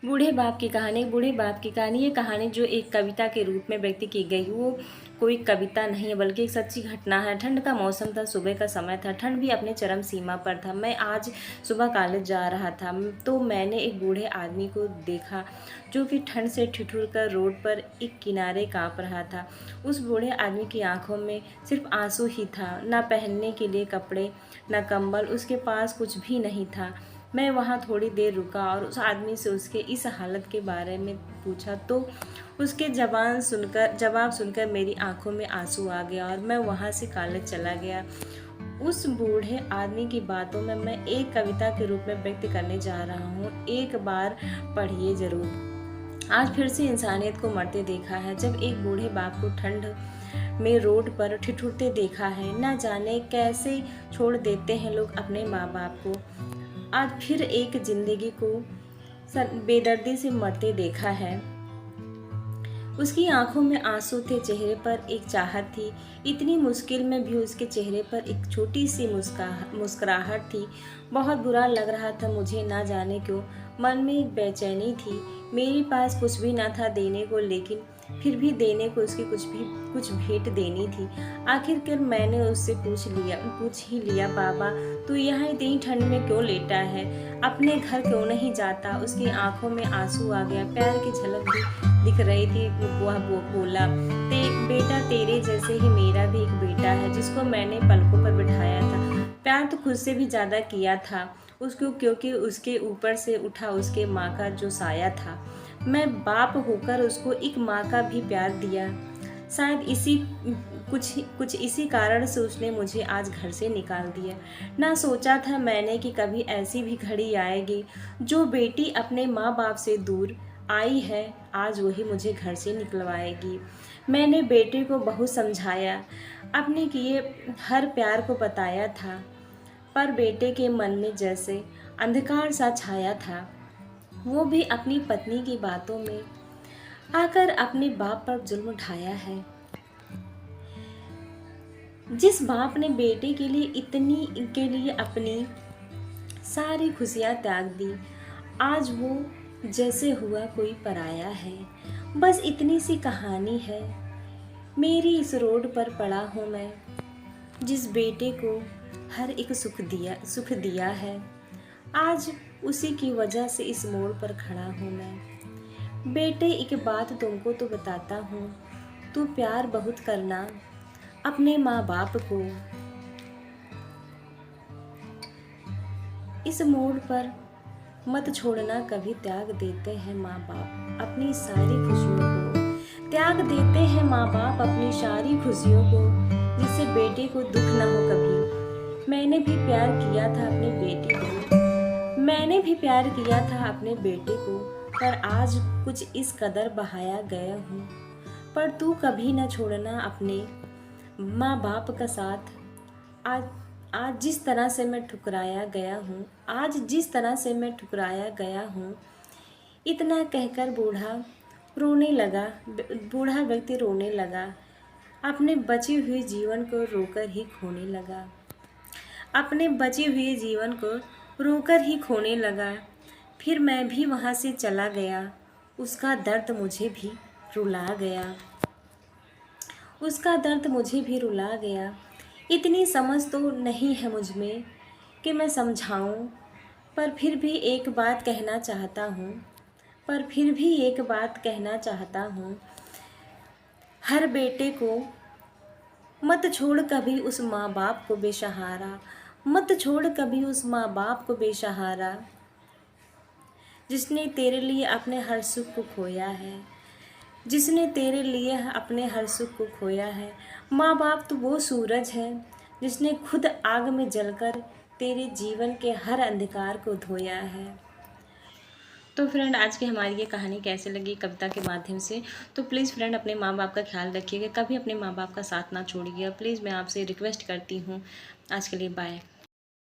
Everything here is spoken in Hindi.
बूढ़े बाप की कहानी। बूढ़े बाप की कहानी, ये कहानी जो एक कविता के रूप में व्यक्त की गई, वो कोई कविता नहीं है बल्कि एक सच्ची घटना है। ठंड का मौसम था, सुबह का समय था, ठंड भी अपने चरम सीमा पर था। मैं आज सुबह कॉलेज जा रहा था तो मैंने एक बूढ़े आदमी को देखा जो कि ठंड से ठिठुर कर रोड पर एक किनारे काँप रहा था। उस बूढ़े आदमी की आंखों में सिर्फ आंसू ही था, ना पहनने के लिए कपड़े, ना कंबल, उसके पास कुछ भी नहीं था। मैं वहाँ थोड़ी देर रुका और उस आदमी से उसके इस हालत के बारे में पूछा तो उसके जवाब सुनकर मेरी आंखों में आंसू आ गया और मैं वहाँ से कॉलेज चला गया। उस बूढ़े आदमी की बातों में मैं एक कविता के रूप में व्यक्त करने जा रहा हूँ। एक बार पढ़िए ज़रूर। आज फिर से इंसानियत को मरते देखा है, जब एक बूढ़े बाप को ठंड में रोड पर ठिठुरते देखा है। ना जाने कैसे छोड़ देते हैं लोग अपने माँ बाप को। आज फिर एक जिंदगी को बेदर्दी से मरते देखा है। उसकी आंखों में आंसू थे, चेहरे पर एक चाहत थी। इतनी मुश्किल में भी उसके चेहरे पर एक छोटी सी मुस्कुराहट थी। बहुत बुरा लग रहा था मुझे, ना जाने क्यों मन में एक बेचैनी थी। मेरे पास कुछ भी ना था देने को, लेकिन फिर भी देने को उसकी कुछ भेंट देनी थी। आखिरकार मैंने उससे पूछ ही लिया, बाबा तू यहाँ इतनी ठंड में क्यों लेटा है, अपने घर क्यों नहीं जाता। उसकी आंखों में आंसू आ गया, प्यार की झलक भी दिख रही थी। वह बोला, बेटा तेरे जैसे ही मेरा भी एक बेटा है जिसको मैंने पलकों पर बिठाया था। प्यार तो खुद से भी ज़्यादा किया था उसको, क्योंकि उसके ऊपर से उठा उसके माँ का जो साया था। मैं बाप होकर उसको एक माँ का भी प्यार दिया। शायद कुछ इसी कारण से उसने मुझे आज घर से निकाल दिया। ना सोचा था मैंने कि कभी ऐसी भी घड़ी आएगी जो बेटी अपने माँ बाप से दूर आई है, आज वही मुझे घर से निकलवाएगी। मैंने बेटे को बहुत समझाया, अपने किए हर प्यार को बताया था, पर बेटे के मन में जैसे अंधकार सा छाया था। वो भी अपनी पत्नी की बातों में आकर अपने बाप पर जुल्म उठाया है। जिस बाप ने बेटे के लिए अपनी सारी खुशियां त्याग दी, आज वो जैसे हुआ कोई पराया है। बस इतनी सी कहानी है। मेरी इस रोड पर पड़ा हूँ मैं, जिस बेटे को हर एक सुख दिया है, आज उसी की वजह से इस मोड़ पर खड़ा हूँ मैं। बेटे एक बात तुमको तो बताता हूँ, तू प्यार बहुत करना अपने माँ बाप को। इस मोड़ पर मत छोड़ना कभी, त्याग देते हैं माँ बाप अपनी सारी खुशियों को। त्याग देते हैं माँ बाप अपनी सारी खुशियों को, जिससे बेटे को दुख न हो कभी। मैंने भी प्यार किया था अपने बेटे को, पर आज कुछ इस कदर बहाया गया हूँ। पर तू कभी न छोड़ना अपने माँ बाप का साथ। आज जिस तरह से मैं ठुकराया गया हूँ, इतना कहकर बूढ़ा व्यक्ति रोने लगा। अपने बचे हुए जीवन को रोकर ही खोने लगा। फिर मैं भी वहाँ से चला गया। उसका दर्द मुझे भी रुला गया। इतनी समझ तो नहीं है मुझ में कि मैं समझाऊं, पर फिर भी एक बात कहना चाहता हूँ। हर बेटे को मत छोड़ कभी उस माँ बाप को बेसहारा, जिसने तेरे लिए अपने हर सुख को खोया है। माँ बाप तो वो सूरज है जिसने खुद आग में जलकर तेरे जीवन के हर अंधकार को धोया है। तो फ्रेंड, आज की हमारी ये कहानी कैसे लगी कविता के माध्यम से, तो प्लीज़ फ्रेंड अपने माँ बाप का ख्याल रखिएगा, कभी अपने माँ बाप का साथ ना छोड़िएगा। प्लीज़ मैं आपसे रिक्वेस्ट करती हूँ। आज के लिए बाय।